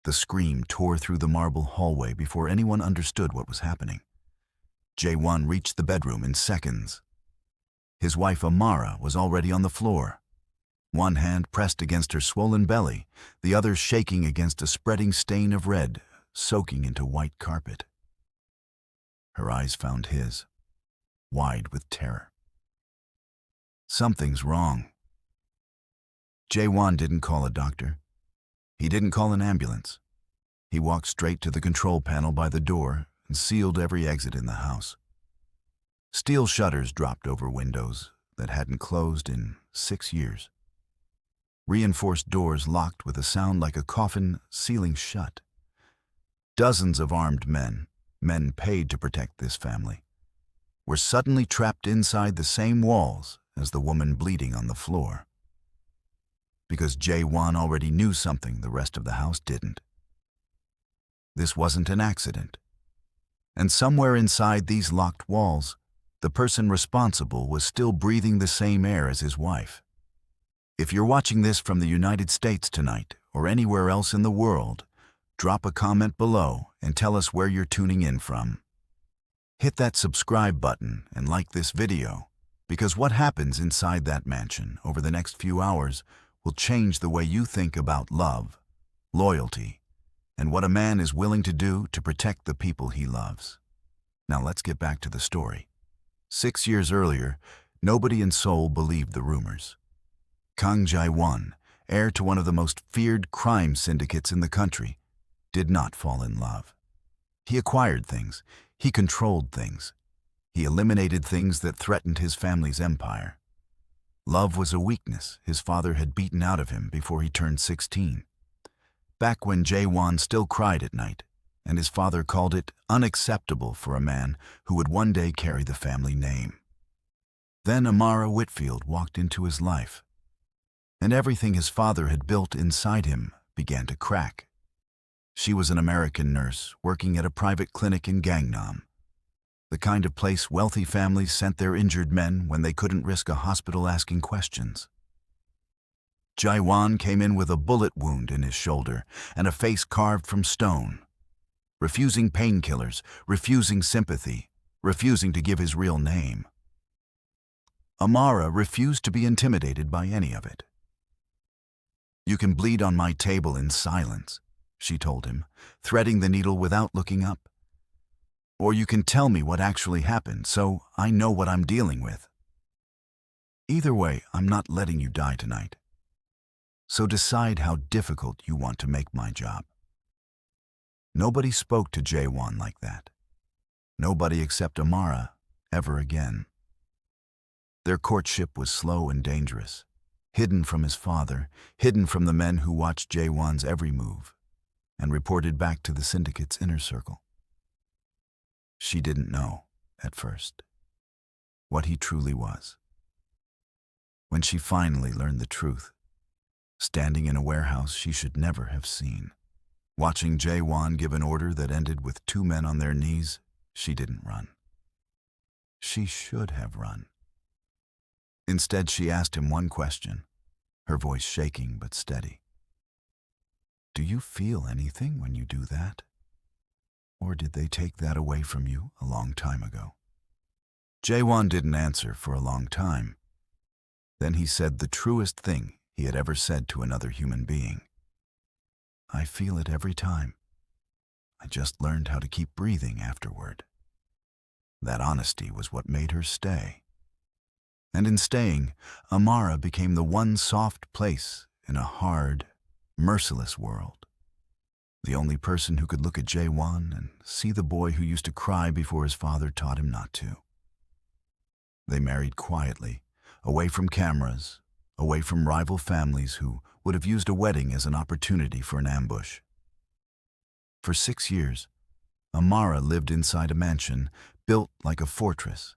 The scream tore through the marble hallway before anyone understood what was happening. Jae-won reached the bedroom in seconds. His wife Amara was already on the floor. One hand pressed against her swollen belly, the other shaking against a spreading stain of red, soaking into white carpet. Her eyes found his, wide with terror. Something's wrong. Jae-won didn't call a doctor. He didn't call an ambulance. He walked straight to the control panel by the door and sealed every exit in the house. Steel shutters dropped over windows that hadn't closed in 6 years. Reinforced doors locked with a sound like a coffin sealing shut. Dozens of armed men paid to protect this family, were suddenly trapped inside the same walls as the woman bleeding on the floor. Because Jae-won already knew something the rest of the house didn't. This wasn't an accident. And somewhere inside these locked walls, the person responsible was still breathing the same air as his wife. If you're watching this from the United States tonight, or anywhere else in the world, drop a comment below and tell us where you're tuning in from. Hit that subscribe button and like this video, because what happens inside that mansion over the next few hours will change the way you think about love, loyalty, and what a man is willing to do to protect the people he loves. Now let's get back to the story. 6 years earlier, nobody in Seoul believed the rumors. Kang Jae-won, heir to one of the most feared crime syndicates in the country, did not fall in love. He acquired things. He controlled things. He eliminated things that threatened his family's empire. Love was a weakness his father had beaten out of him before he turned 16. Back when Jae-won still cried at night, and his father called it unacceptable for a man who would one day carry the family name. Then Amara Whitfield walked into his life, and everything his father had built inside him began to crack. She was an American nurse working at a private clinic in Gangnam, the kind of place wealthy families sent their injured men when they couldn't risk a hospital asking questions. Jae-won came in with a bullet wound in his shoulder and a face carved from stone, refusing painkillers, refusing sympathy, refusing to give his real name. Amara refused to be intimidated by any of it. "You can bleed on my table in silence," she told him, threading the needle without looking up. "Or you can tell me what actually happened so I know what I'm dealing with. Either way, I'm not letting you die tonight. So decide how difficult you want to make my job." Nobody spoke to Jae-won like that. Nobody except Amara ever again. Their courtship was slow and dangerous, hidden from his father, hidden from the men who watched Jae-won's every move, and reported back to the syndicate's inner circle. She didn't know, at first, what he truly was. When she finally learned the truth, standing in a warehouse she should never have seen, watching Jae-won give an order that ended with 2 men on their knees, she didn't run. She should have run. Instead, she asked him one question, her voice shaking but steady. "Do you feel anything when you do that? Or did they take that away from you a long time ago?" Jae-won didn't answer for a long time. Then he said the truest thing he had ever said to another human being. "I feel it every time. I just learned how to keep breathing afterward." That honesty was what made her stay. And in staying, Amara became the one soft place in a hard, merciless world. The only person who could look at Jae-won and see the boy who used to cry before his father taught him not to. They married quietly, away from cameras, away from rival families who would have used a wedding as an opportunity for an ambush. For 6 years, Amara lived inside a mansion built like a fortress,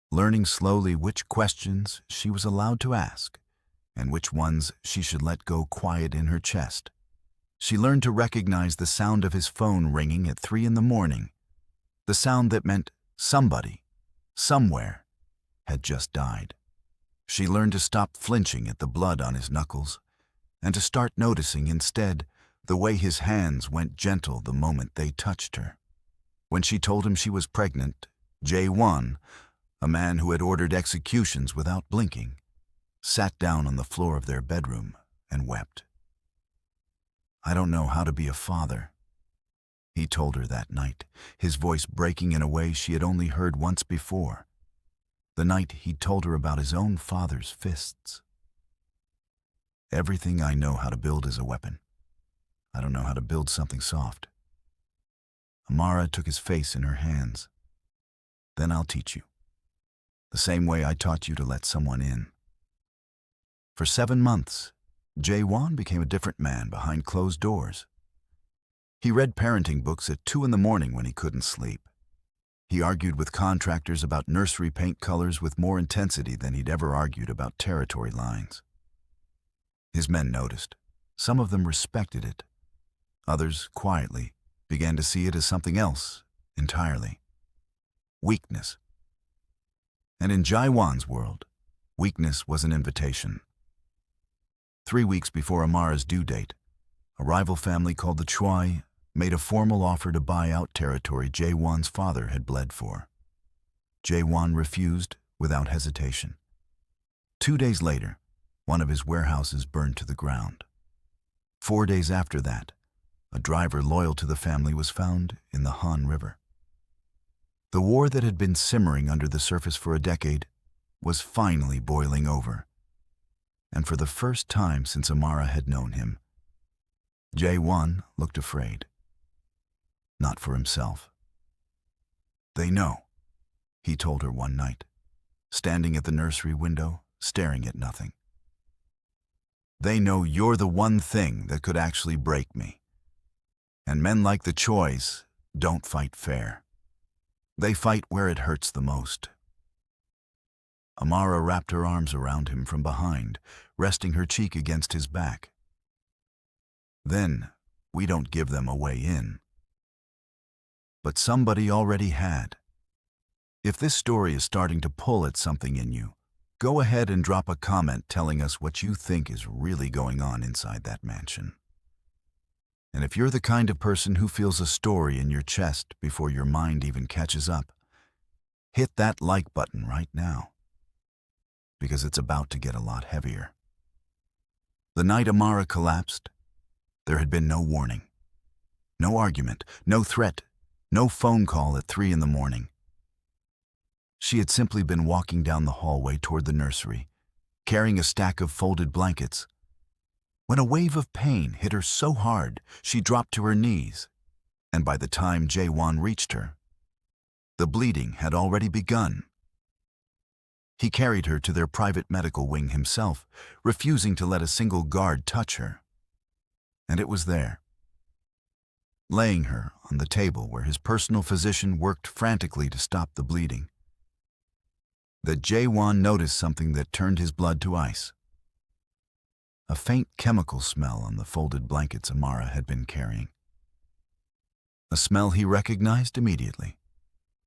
learning slowly which questions she was allowed to ask and which ones she should let go quiet in her chest. She learned to recognize the sound of his phone ringing at 3 in the morning, the sound that meant somebody, somewhere, had just died. She learned to stop flinching at the blood on his knuckles and to start noticing instead The way his hands went gentle the moment they touched her. When she told him she was pregnant, Jae-won, a man who had ordered executions without blinking, sat down on the floor of their bedroom and wept. "I don't know how to be a father," he told her that night, his voice breaking in a way she had only heard once before, the night he'd told her about his own father's fists. "Everything I know how to build is a weapon. I don't know how to build something soft." Amara took his face in her hands. "Then I'll teach you. The same way I taught you to let someone in." For 7 months, Jae-won became a different man behind closed doors. He read parenting books at 2 in the morning when he couldn't sleep. He argued with contractors about nursery paint colors with more intensity than he'd ever argued about territory lines. His men noticed. Some of them respected it. Others, quietly, began to see it as something else entirely. Weakness. And in Jae-won's world, weakness was an invitation. 3 weeks before Amara's due date, a rival family called the Choi made a formal offer to buy out territory Jae-won's father had bled for. Jae-won refused without hesitation. 2 days later, one of his warehouses burned to the ground. 4 days after that, a driver loyal to the family was found in the Han River. The war that had been simmering under the surface for a decade was finally boiling over. And for the first time since Amara had known him, Jae-won looked afraid. Not for himself. "They know," he told her one night, standing at the nursery window, staring at nothing. "They know you're the one thing that could actually break me. And men like the Chois don't fight fair. They fight where it hurts the most." Amara wrapped her arms around him from behind, resting her cheek against his back. "Then we don't give them a way in." But somebody already had. If this story is starting to pull at something in you, go ahead and drop a comment telling us what you think is really going on inside that mansion. And if you're the kind of person who feels a story in your chest before your mind even catches up, hit that like button right now, because it's about to get a lot heavier. The night Amara collapsed, there had been no warning. No argument, no threat, no phone call at 3 in the morning. She had simply been walking down the hallway toward the nursery, carrying a stack of folded blankets, when a wave of pain hit her so hard she dropped to her knees, and by the time Jae-won reached her, the bleeding had already begun. He carried her to their private medical wing himself, refusing to let a single guard touch her. And it was there, laying her on the table where his personal physician worked frantically to stop the bleeding, that Jae-won noticed something that turned his blood to ice. A faint chemical smell on the folded blankets Amara had been carrying. A smell he recognized immediately,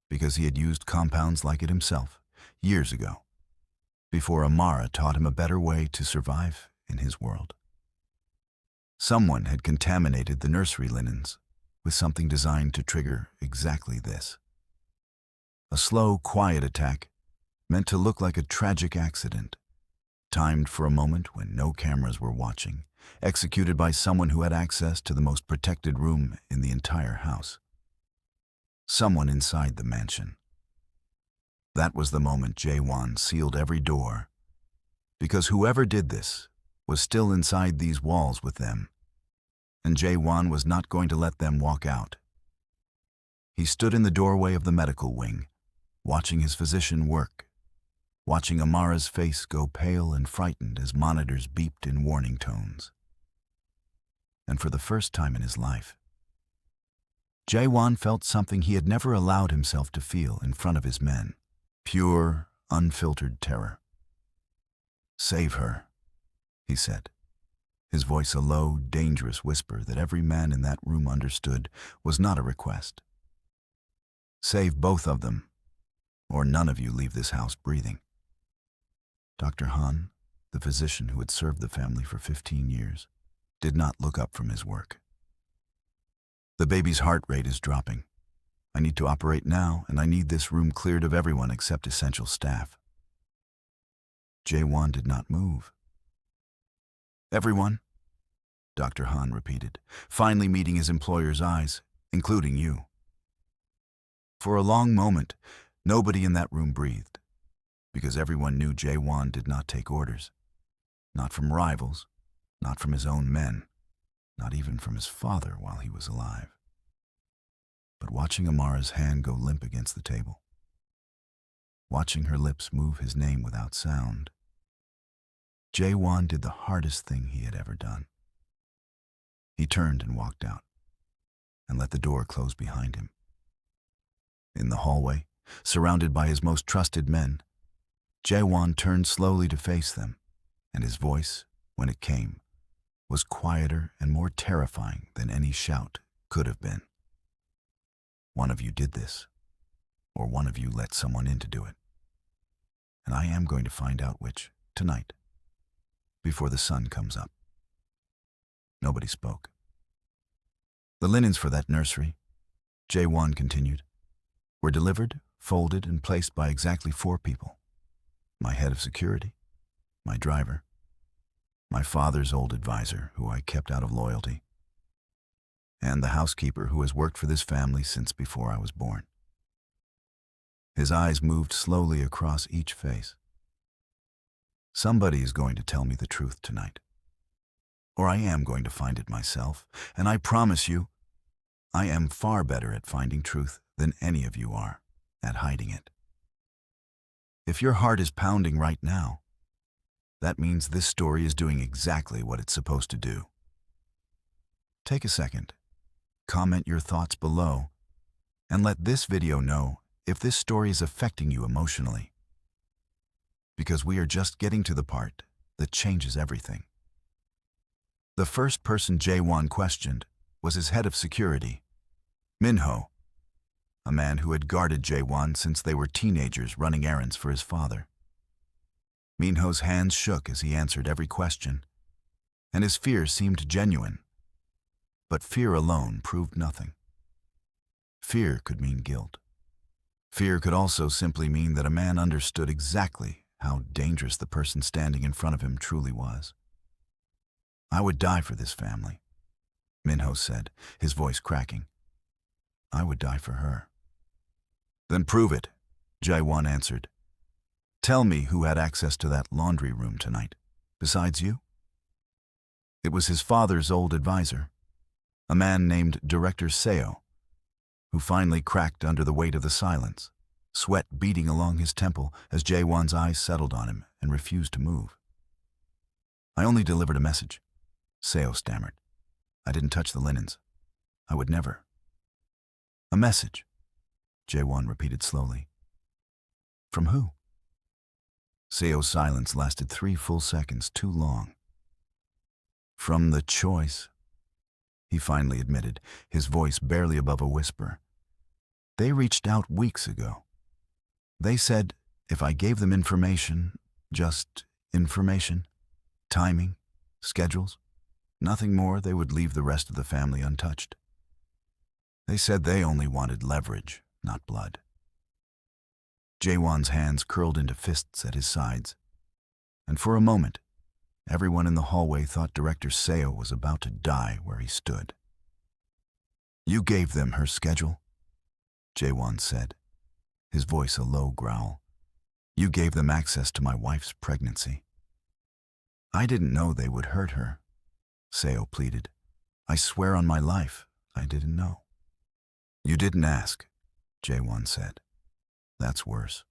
because he had used compounds like it himself, years ago, before Amara taught him a better way to survive in his world. Someone had contaminated the nursery linens with something designed to trigger exactly this. A slow, quiet attack meant to look like a tragic accident, timed for a moment when no cameras were watching, executed by someone who had access to the most protected room in the entire house. Someone inside the mansion. That was the moment Jae-won sealed every door, because whoever did this was still inside these walls with them, and Jae-won was not going to let them walk out. He stood in the doorway of the medical wing, watching his physician work, watching Amara's face go pale and frightened as monitors beeped in warning tones. And for the first time in his life, Jae-won felt something he had never allowed himself to feel in front of his men. Pure, unfiltered terror. "Save her," he said, his voice a low, dangerous whisper that every man in that room understood was not a request. "Save both of them, or none of you leave this house breathing." Dr. Han, the physician who had served the family for 15 years, did not look up from his work. The baby's heart rate is dropping. I need to operate now, and I need this room cleared of everyone except essential staff. Jae-won did not move. Everyone? Dr. Han repeated, finally meeting his employer's eyes, including you. For a long moment, nobody in that room breathed, because everyone knew Jae-won did not take orders. Not from rivals, not from his own men, not even from his father while he was alive. But watching Amara's hand go limp against the table, watching her lips move his name without sound, Jae-won did the hardest thing he had ever done. He turned and walked out, and let the door close behind him. In the hallway, surrounded by his most trusted men, Jae-won turned slowly to face them, and his voice, when it came, was quieter and more terrifying than any shout could have been. One of you did this, or one of you let someone in to do it. And I am going to find out which, tonight, before the sun comes up. Nobody spoke. The linens for that nursery, Jae-won continued, were delivered, folded, and placed by exactly 4 people. My head of security, my driver, my father's old advisor, who I kept out of loyalty, and the housekeeper who has worked for this family since before I was born. His eyes moved slowly across each face. Somebody is going to tell me the truth tonight, or I am going to find it myself, and I promise you, I am far better at finding truth than any of you are at hiding it. If your heart is pounding right now, that means this story is doing exactly what it's supposed to do. Take a second, comment your thoughts below, and let this video know if this story is affecting you emotionally. Because we are just getting to the part that changes everything. The first person Jae-won questioned was his head of security, Min-ho, a man who had guarded Jae-won since they were teenagers running errands for his father. Min-ho's hands shook as he answered every question, and his fear seemed genuine. But fear alone proved nothing. Fear could mean guilt. Fear could also simply mean that a man understood exactly how dangerous the person standing in front of him truly was. I would die for this family, Min-ho said, his voice cracking. I would die for her. Then prove it, Jae-won answered. Tell me who had access to that laundry room tonight, besides you? It was his father's old advisor, a man named Director Seo, who finally cracked under the weight of the silence, sweat beating along his temple as Jae-won's eyes settled on him and refused to move. I only delivered a message, Seo stammered. I didn't touch the linens. I would never. A message, Jae-won repeated slowly. From who? Seo's silence lasted 3 full seconds, too long. From the choice, he finally admitted, his voice barely above a whisper. They reached out weeks ago. They said if I gave them information, just information, timing, schedules, nothing more, they would leave the rest of the family untouched. They said they only wanted leverage, not blood. Jae-won's hands curled into fists at his sides, and for a moment, everyone in the hallway thought Director Seo was about to die where he stood. You gave them her schedule, Jae-won said, his voice a low growl. You gave them access to my wife's pregnancy. I didn't know they would hurt her, Seo pleaded. I swear on my life, I didn't know. You didn't ask, Jae-won said. That's worse.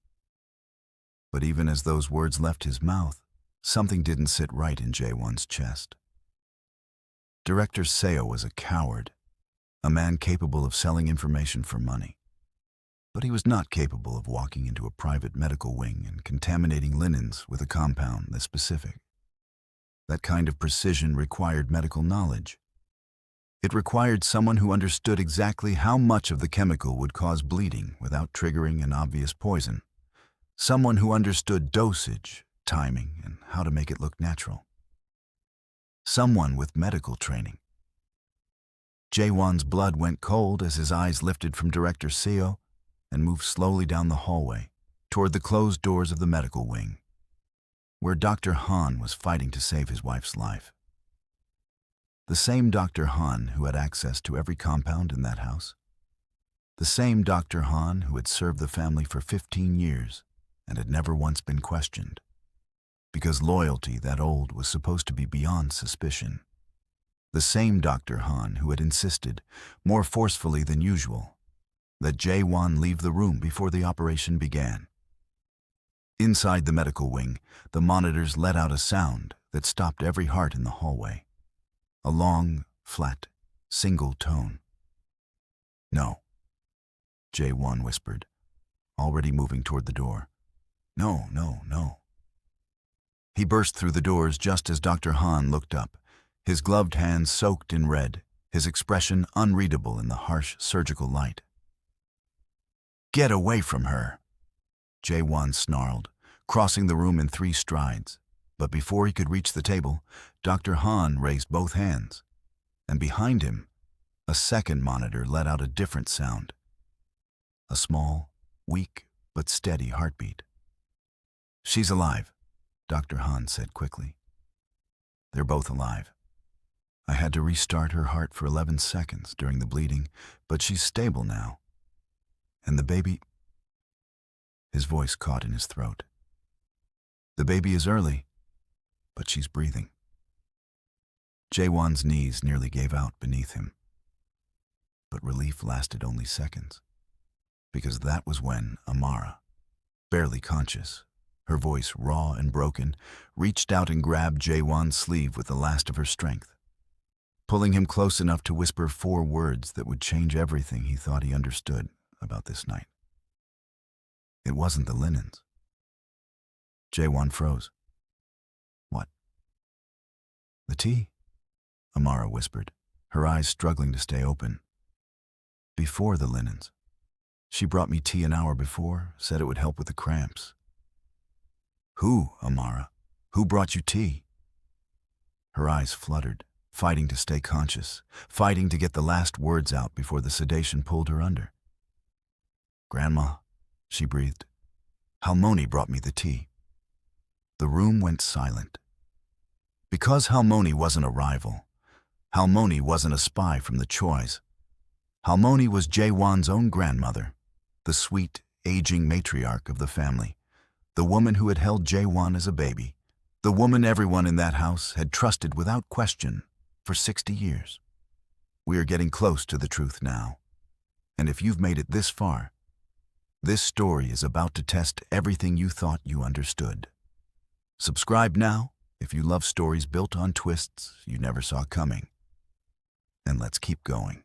But even as those words left his mouth, something didn't sit right in Jae-won's chest. Director Seo was a coward, a man capable of selling information for money. But he was not capable of walking into a private medical wing and contaminating linens with a compound this specific. That kind of precision required medical knowledge. It required someone who understood exactly how much of the chemical would cause bleeding without triggering an obvious poison. Someone who understood dosage, timing, and how to make it look natural. Someone with medical training. Jae-won's blood went cold as his eyes lifted from Director Seo and moved slowly down the hallway toward the closed doors of the medical wing, where Dr. Han was fighting to save his wife's life. The same Dr. Han who had access to every compound in that house. The same Dr. Han who had served the family for 15 years and had never once been questioned, because loyalty that old was supposed to be beyond suspicion. The same Dr. Han who had insisted, more forcefully than usual, that Jae-won leave the room before the operation began. Inside the medical wing, the monitors let out a sound that stopped every heart in the hallway. A long, flat, single tone. "No," Jae-won whispered, already moving toward the door. "No, no, no." He burst through the doors just as Dr. Han looked up, his gloved hands soaked in red, his expression unreadable in the harsh surgical light. "Get away from her," Jae-won snarled, crossing the room in 3 strides. But before he could reach the table, Dr. Han raised both hands, and behind him, a second monitor let out a different sound. A small, weak, but steady heartbeat. "She's alive," Dr. Han said quickly. "They're both alive. I had to restart her heart for 11 seconds during the bleeding, but she's stable now. And the baby—" His voice caught in his throat. "The baby is early, but she's breathing." Jae-won's knees nearly gave out beneath him. But relief lasted only seconds, because that was when Amara, barely conscious, her voice raw and broken, reached out and grabbed Jae-won's sleeve with the last of her strength, pulling him close enough to whisper 4 words that would change everything he thought he understood about this night. It wasn't the linens. Jae-won froze. "What?" "The tea," Amara whispered, her eyes struggling to stay open. "Before the linens. She brought me tea an hour before, said it would help with the cramps." "Who, Amara? Who brought you tea?" Her eyes fluttered, fighting to stay conscious, fighting to get the last words out before the sedation pulled her under. "Grandma," she breathed. "Halmoni brought me the tea." The room went silent. Because Halmoni wasn't a rival. Halmoni wasn't a spy from the Choi's. Halmoni was Jae-won's own grandmother, the sweet, aging matriarch of the family, the woman who had held Jae-won as a baby, the woman everyone in that house had trusted without question for 60 years. We are getting close to the truth now. And if you've made it this far, this story is about to test everything you thought you understood. Subscribe now if you love stories built on twists you never saw coming. And let's keep going.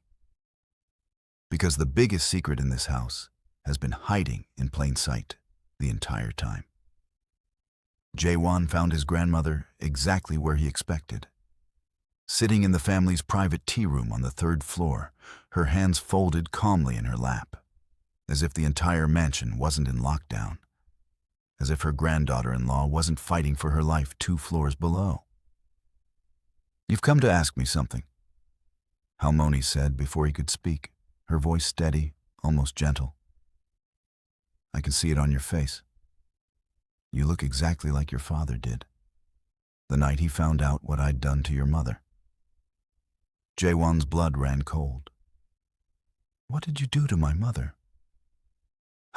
Because the biggest secret in this house has been hiding in plain sight the entire time. Jae-won found his grandmother exactly where he expected. Sitting in the family's private tea room on the 3rd floor, her hands folded calmly in her lap, as if the entire mansion wasn't in lockdown, as if her granddaughter-in-law wasn't fighting for her life 2 floors below. "You've come to ask me something," Halmoni said before he could speak, her voice steady, almost gentle. "I can see it on your face. You look exactly like your father did, the night he found out what I'd done to your mother." Jae-won's blood ran cold. "What did you do to my mother?"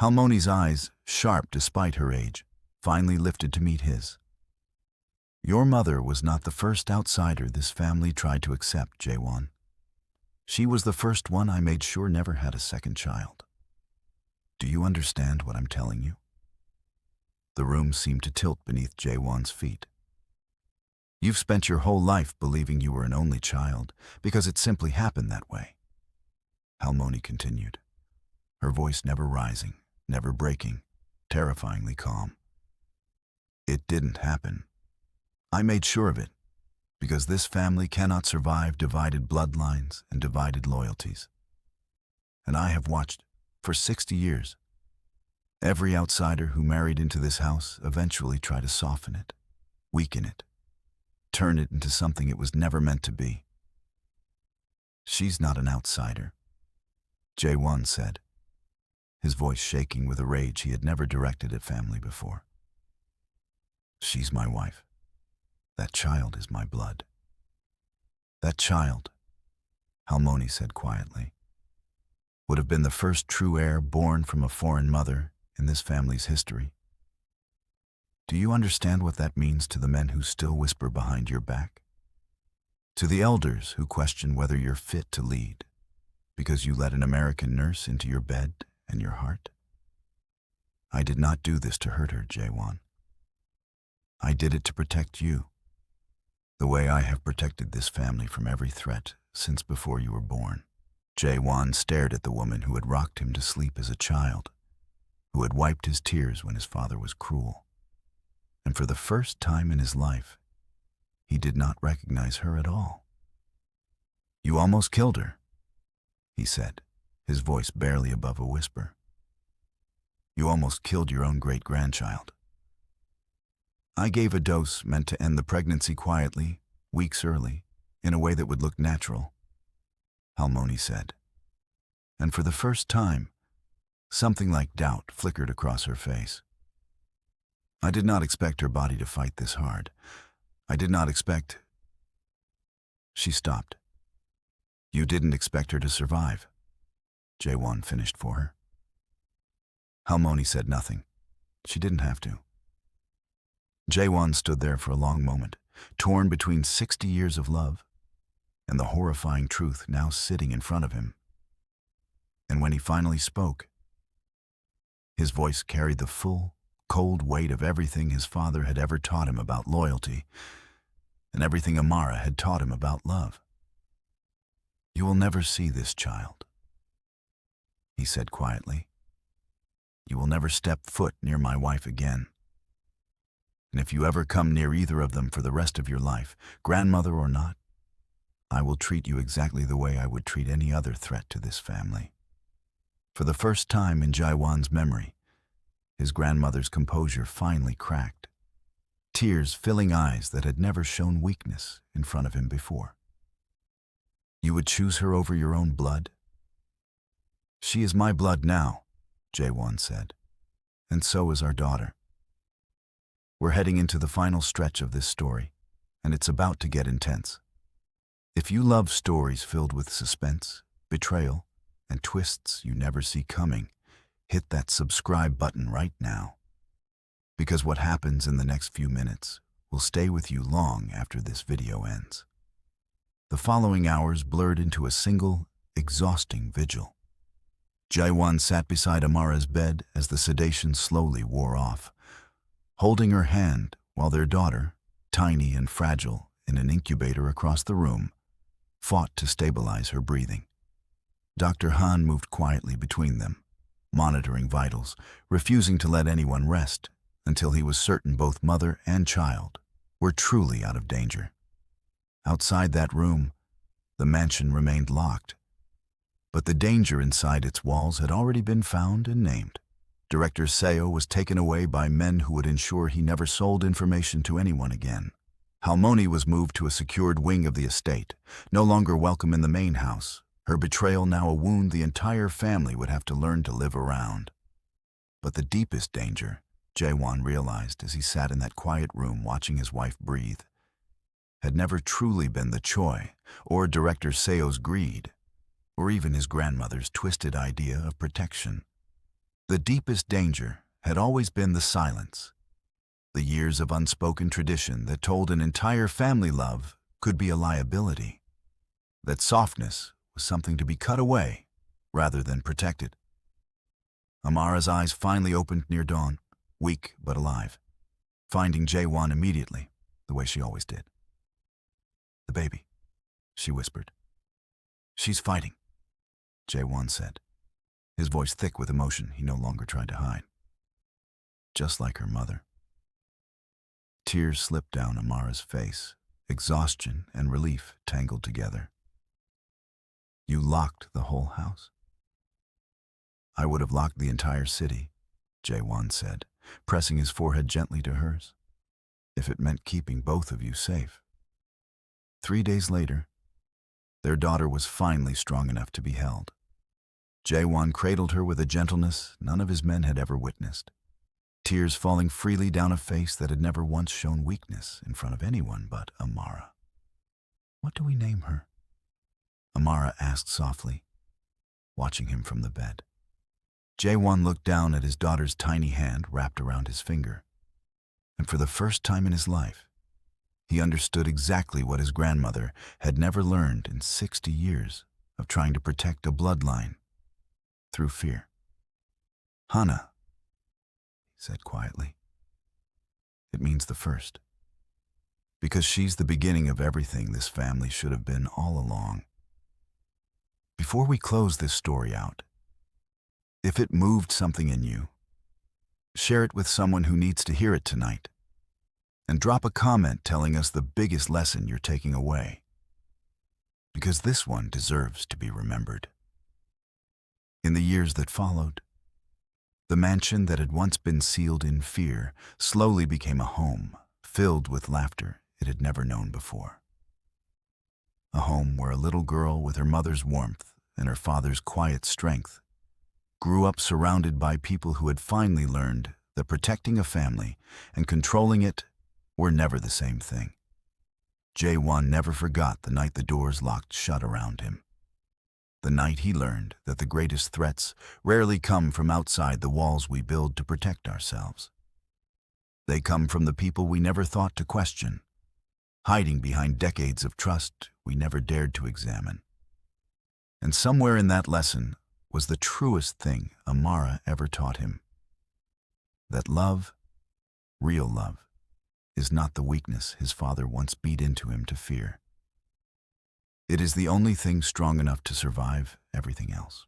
Halmoni's eyes, sharp despite her age, finally lifted to meet his. "Your mother was not the first outsider this family tried to accept, Jae-won. She was the first one I made sure never had a second child. Do you understand what I'm telling you?" The room seemed to tilt beneath Jae-won's feet. "You've spent your whole life believing you were an only child because it simply happened that way," Halmoni continued, her voice never rising, never breaking, terrifyingly calm. "It didn't happen. I made sure of it, because this family cannot survive divided bloodlines and divided loyalties. And I have watched, for 60 years, every outsider who married into this house eventually try to soften it, weaken it, turn it into something it was never meant to be. She's not an outsider, Jae-won said, his voice shaking with a rage he had never directed at family before. She's my wife. That child is my blood. That child, Halmoni said quietly, would have been the first true heir born from a foreign mother in this family's history. Do you understand what that means to the men who still whisper behind your back? To the elders who question whether you're fit to lead because you let an American nurse into your bed and your heart? I did not do this to hurt her, Jae-won. I did it to protect you, the way I have protected this family from every threat since before you were born. Jae-won stared at the woman who had rocked him to sleep as a child, who had wiped his tears when his father was cruel. And for the first time in his life, he did not recognize her at all. You almost killed her, he said, his voice barely above a whisper. You almost killed your own great-grandchild. I gave a dose meant to end the pregnancy quietly, weeks early, in a way that would look natural, Halmoni said. And for the first time, something like doubt flickered across her face. I did not expect her body to fight this hard. I did not expect... She stopped. You didn't expect her to survive, Jae-won finished for her. Halmoni said nothing. She didn't have to. Jae-won stood there for a long moment, torn between 60 years of love and the horrifying truth now sitting in front of him. And when he finally spoke, his voice carried the full, cold weight of everything his father had ever taught him about loyalty and everything Amara had taught him about love. You will never see this child, he said quietly. You will never step foot near my wife again. And if you ever come near either of them for the rest of your life, grandmother or not, I will treat you exactly the way I would treat any other threat to this family. For the first time in Jae-won's memory, his grandmother's composure finally cracked, tears filling eyes that had never shown weakness in front of him before. You would choose her over your own blood? She is my blood now, Jae-won said, and so is our daughter. We're heading into the final stretch of this story, and it's about to get intense. If you love stories filled with suspense, betrayal, and twists you never see coming, hit that subscribe button right now. Because what happens in the next few minutes will stay with you long after this video ends. The following hours blurred into a single, exhausting vigil. Jae-won sat beside Amara's bed as the sedation slowly wore off, holding her hand while their daughter, tiny and fragile in an incubator across the room, fought to stabilize her breathing. Dr. Han moved quietly between them, monitoring vitals, refusing to let anyone rest until he was certain both mother and child were truly out of danger. Outside that room, the mansion remained locked, but the danger inside its walls had already been found and named. Director Seo was taken away by men who would ensure he never sold information to anyone again. Halmoni was moved to a secured wing of the estate, no longer welcome in the main house, her betrayal now a wound the entire family would have to learn to live around. But the deepest danger, Jae-won realized as he sat in that quiet room watching his wife breathe, had never truly been the Choi, or Director Seo's greed, or even his grandmother's twisted idea of protection. The deepest danger had always been the silence, the years of unspoken tradition that told an entire family love could be a liability, that softness was something to be cut away rather than protected. Amara's eyes finally opened near dawn, weak but alive, finding Jae-won immediately, the way she always did. The baby, she whispered. She's fighting, Jae-won said, his voice thick with emotion he no longer tried to hide. Just like her mother. Tears slipped down Amara's face, exhaustion and relief tangled together. You locked the whole house? I would have locked the entire city, Jae-won said, pressing his forehead gently to hers, if it meant keeping both of you safe. 3 days later, Their daughter was finally strong enough to be held. Jae-won cradled her with a gentleness none of his men had ever witnessed, tears falling freely down a face that had never once shown weakness in front of anyone but Amara. "What do we name her?" Amara asked softly, watching him from the bed. Jae-won looked down at his daughter's tiny hand wrapped around his finger, and for the first time in his life, he understood exactly what his grandmother had never learned in 60 years of trying to protect a bloodline through fear. "Hana," he said quietly. "It means the first, because she's the beginning of everything this family should have been all along." Before we close this story out, if it moved something in you, share it with someone who needs to hear it tonight, and drop a comment telling us the biggest lesson you're taking away, because this one deserves to be remembered. In the years that followed, the mansion that had once been sealed in fear slowly became a home filled with laughter it had never known before. A home where a little girl with her mother's warmth and her father's quiet strength grew up surrounded by people who had finally learned that protecting a family and controlling it were never the same thing. Jae-won never forgot the night the doors locked shut around him. The night he learned that the greatest threats rarely come from outside the walls we build to protect ourselves. They come from the people we never thought to question, hiding behind decades of trust we never dared to examine. And somewhere in that lesson was the truest thing Amara ever taught him: that love, real love, is not the weakness his father once beat into him to fear. It is the only thing strong enough to survive everything else.